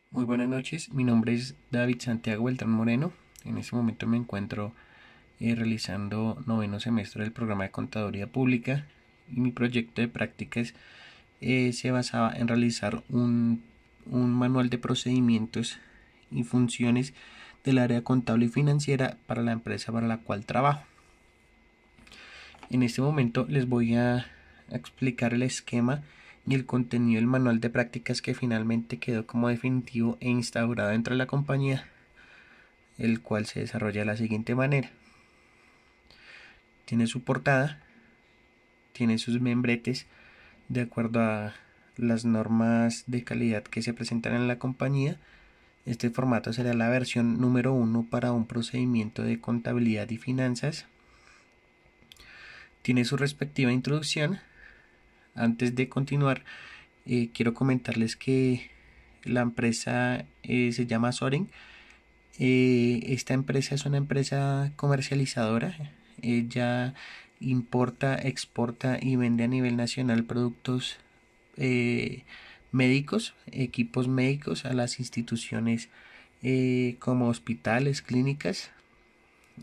Muy buenas noches, mi nombre es David Santiago Beltrán Moreno. En este momento me encuentro realizando noveno semestre del programa de Contaduría Pública y mi proyecto de prácticas se basaba en realizar un manual de procedimientos y funciones del área contable y financiera para la empresa para la cual trabajo. En este momento les voy a explicar el esquema y el contenido del manual de prácticas que finalmente quedó como definitivo e instaurado dentro de la compañía, el cual se desarrolla de la siguiente manera. Tiene su portada, tiene sus membretes de acuerdo a las normas de calidad que se presentan en la compañía. Este formato será la versión número 1 para un procedimiento de contabilidad y finanzas. Tiene su respectiva introducción. Antes de continuar, quiero comentarles que la empresa se llama Soren. Esta empresa es una empresa comercializadora. Ella importa, exporta y vende a nivel nacional productos médicos, equipos médicos a las instituciones como hospitales, clínicas.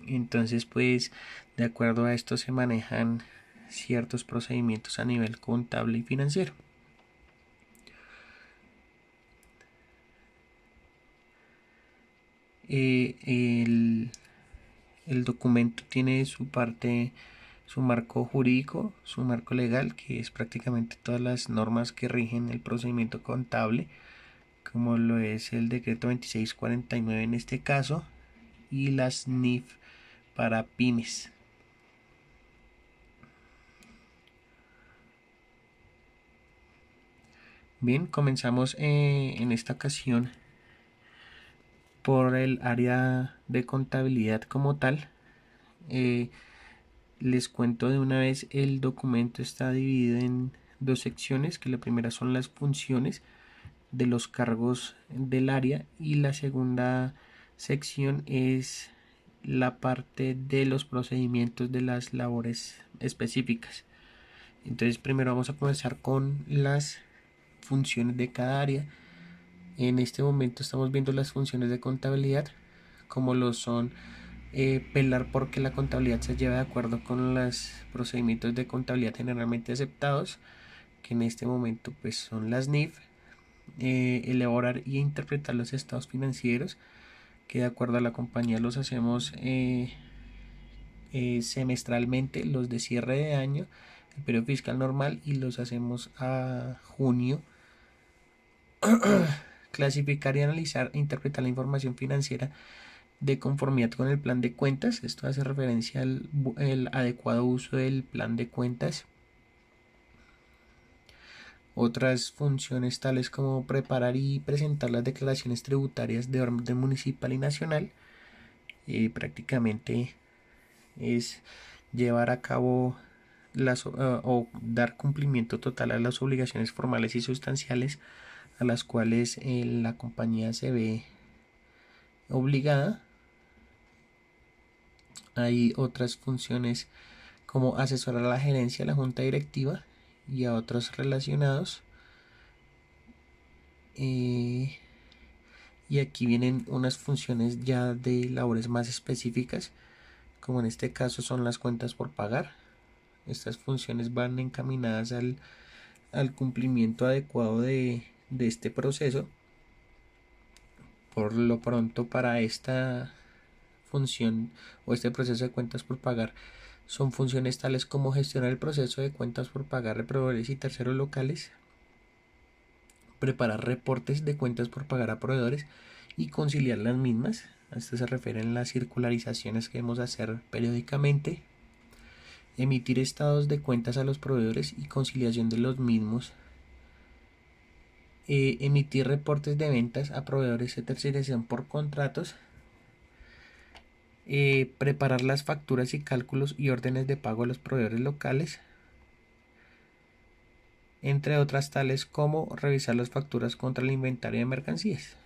Entonces, pues, de acuerdo a esto se manejan ciertos procedimientos a nivel contable y financiero. Eh, el, el documento tiene su parte, su marco jurídico, su marco legal, que es prácticamente todas las normas que rigen el procedimiento contable, como lo es el decreto 2649 en este caso, y las NIF para pymes. Bien, comenzamos en esta ocasión por el área de contabilidad como tal. Eh, Les cuento de una vez, el documento está dividido en dos secciones, que la primera son las funciones de los cargos del área y la segunda sección es la parte de los procedimientos de las labores específicas. Entonces primero vamos a comenzar con las funciones de cada área. En este momento estamos viendo las funciones de contabilidad, como lo son velar porque la contabilidad se lleve de acuerdo con los procedimientos de contabilidad generalmente aceptados, que en este momento pues son las NIF. Elaborar y interpretar los estados financieros, que de acuerdo a la compañía los hacemos semestralmente, los de cierre de año, el periodo fiscal normal, y los hacemos a junio. Clasificar y analizar e interpretar la información financiera de conformidad con el plan de cuentas. Esto hace referencia al el adecuado uso del plan de cuentas. Otras funciones tales como preparar y presentar las declaraciones tributarias de orden municipal y nacional. Prácticamente es llevar a cabo o dar cumplimiento total a las obligaciones formales y sustanciales a las cuales la compañía se ve obligada. Hay otras funciones como asesorar a la gerencia, a la junta directiva y a otros relacionados. Eh, y aquí vienen unas funciones ya de labores más específicas, como en este caso son las cuentas por pagar. Estas funciones van encaminadas al cumplimiento adecuado de este proceso. Por lo pronto, para esta función o este proceso de cuentas por pagar, son funciones tales como gestionar el proceso de cuentas por pagar de proveedores y terceros locales, preparar reportes de cuentas por pagar a proveedores y conciliar las mismas. A esto se refieren las circularizaciones que debemos hacer periódicamente, emitir estados de cuentas a los proveedores y conciliación de los mismos, emitir reportes de ventas a proveedores de tercerización por contratos, preparar las facturas y cálculos y órdenes de pago a los proveedores locales, entre otras tales como revisar las facturas contra el inventario de mercancías.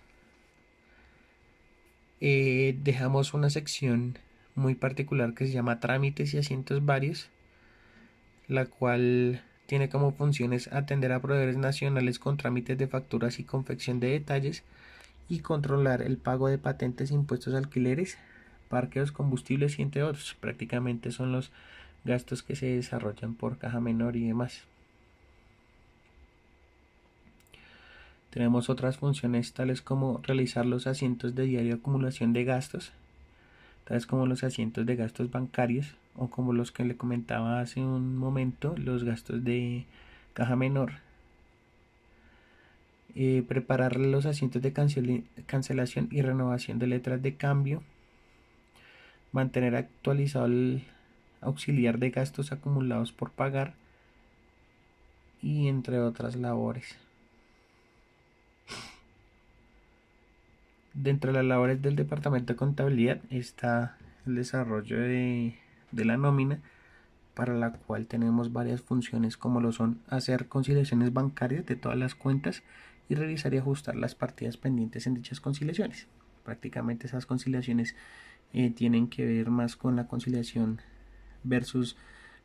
Dejamos una sección muy particular que se llama trámites y asientos varios, la cual tiene como funciones atender a proveedores nacionales con trámites de facturas y confección de detalles y controlar el pago de patentes, impuestos, alquileres, parqueos, combustibles y entre otros. Prácticamente son los gastos que se desarrollan por caja menor y demás. Tenemos otras funciones tales como realizar los asientos de diario acumulación de gastos, tales como los asientos de gastos bancarios o como los que le comentaba hace un momento, los gastos de caja menor. Preparar los asientos de cancelación y renovación de letras de cambio, mantener actualizado el auxiliar de gastos acumulados por pagar y entre otras labores. Dentro de las labores del departamento de contabilidad está el desarrollo de la nómina, para la cual tenemos varias funciones como lo son hacer conciliaciones bancarias de todas las cuentas y realizar y ajustar las partidas pendientes en dichas conciliaciones. Prácticamente esas conciliaciones tienen que ver más con la conciliación versus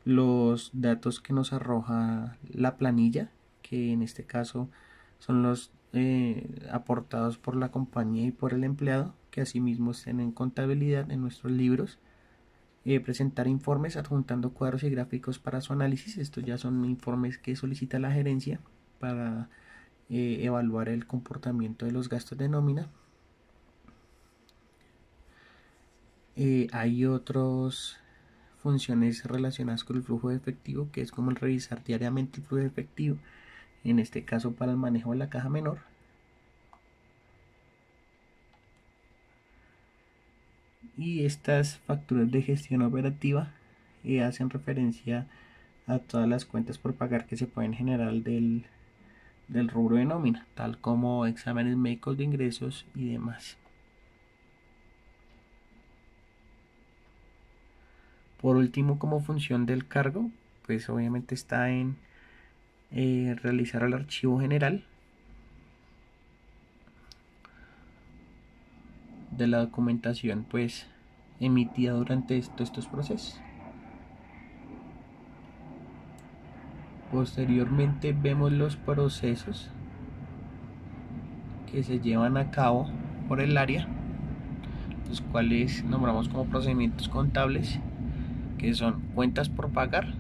los datos que nos arroja la planilla, que en este caso son los aportados por la compañía y por el empleado, que asimismo estén en contabilidad en nuestros libros. Presentar informes adjuntando cuadros y gráficos para su análisis. Estos ya son informes que solicita la gerencia para evaluar el comportamiento de los gastos de nómina. Hay otras funciones relacionadas con el flujo de efectivo, que es como el revisar diariamente el flujo de efectivo, en este caso para el manejo de la caja menor. Y estas facturas de gestión operativa hacen referencia a todas las cuentas por pagar que se pueden generar del rubro de nómina, tal como exámenes médicos de ingresos y demás. Por último, como función del cargo, pues obviamente está en realizar el archivo general de la documentación pues emitida durante estos procesos. Posteriormente vemos los procesos que se llevan a cabo por el área, los cuales nombramos como procedimientos contables, que son cuentas por pagar,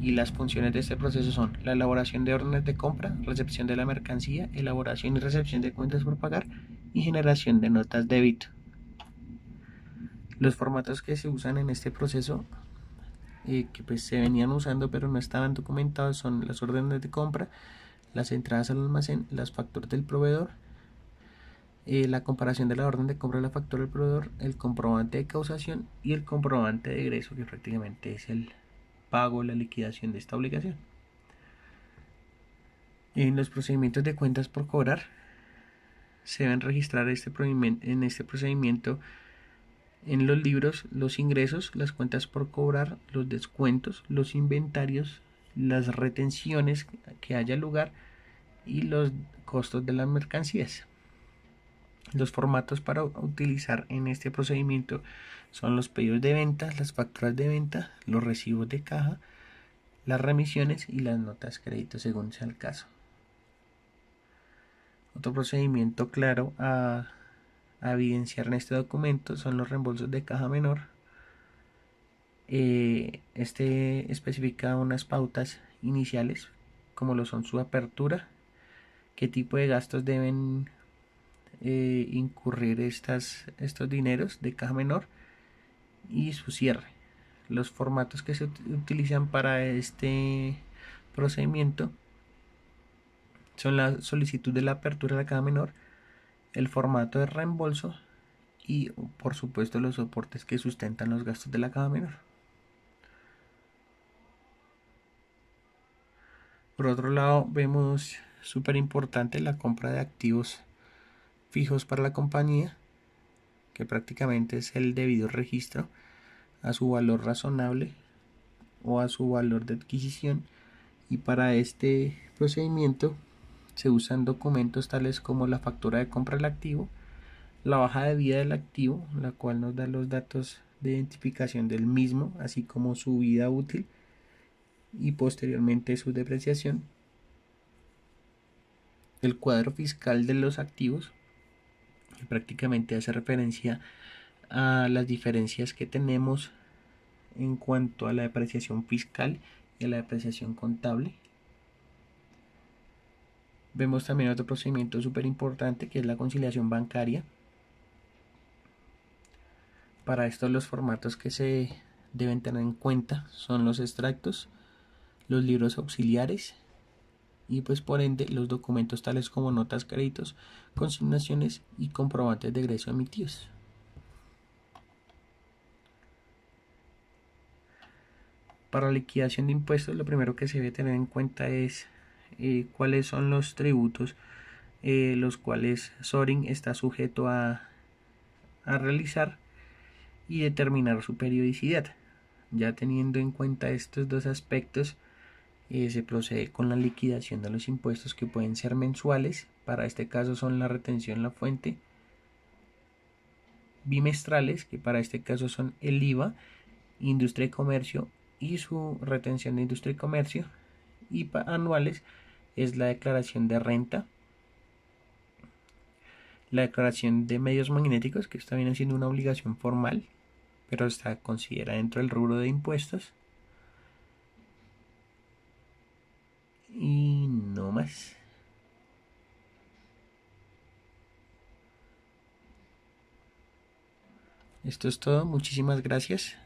y las funciones de este proceso son la elaboración de órdenes de compra, recepción de la mercancía, elaboración y recepción de cuentas por pagar y generación de notas de débito. Los formatos que se usan en este proceso, que pues se venían usando pero no estaban documentados, son las órdenes de compra, las entradas al almacén, las facturas del proveedor, la comparación de la orden de compra de la factura del proveedor, el comprobante de causación y el comprobante de egreso, que prácticamente es el pago, la liquidación de esta obligación. En los procedimientos de cuentas por cobrar se deben registrar en este procedimiento en los libros los ingresos, las cuentas por cobrar, los descuentos, los inventarios, las retenciones que haya lugar y los costos de las mercancías. Los formatos para utilizar en este procedimiento son los pedidos de venta, las facturas de venta, los recibos de caja, las remisiones y las notas crédito según sea el caso. Otro procedimiento claro a evidenciar en este documento son los reembolsos de caja menor. Este especifica unas pautas iniciales como lo son su apertura, qué tipo de gastos deben incurrir estos dineros de caja menor y su cierre. Los formatos que se utilizan para este procedimiento son la solicitud de la apertura de la caja menor, el formato de reembolso y por supuesto los soportes que sustentan los gastos de la caja menor. Por otro lado, vemos súper importante la compra de activos fijos para la compañía, que prácticamente es el debido registro a su valor razonable o a su valor de adquisición, y para este procedimiento se usan documentos tales como la factura de compra del activo, la hoja de vida del activo, la cual nos da los datos de identificación del mismo, así como su vida útil y posteriormente su depreciación, el cuadro fiscal de los activos, que prácticamente hace referencia a las diferencias que tenemos en cuanto a la depreciación fiscal y a la depreciación contable. Vemos también otro procedimiento súper importante que es la conciliación bancaria. Para esto los formatos que se deben tener en cuenta son los extractos, los libros auxiliares y pues por ende los documentos tales como notas, créditos, consignaciones y comprobantes de egreso emitidos. Para la liquidación de impuestos lo primero que se debe tener en cuenta es cuáles son los tributos los cuales SORIN está sujeto a realizar y determinar su periodicidad. Ya teniendo en cuenta estos dos aspectos, se procede con la liquidación de los impuestos que pueden ser mensuales, para este caso son la retención, la fuente, bimestrales, que para este caso son el IVA, industria y comercio y su retención de industria y comercio, y anuales es la declaración de renta, la declaración de medios magnéticos, que está viene siendo una obligación formal, pero está considerada dentro del rubro de impuestos. Y no más. Esto es todo. Muchísimas gracias.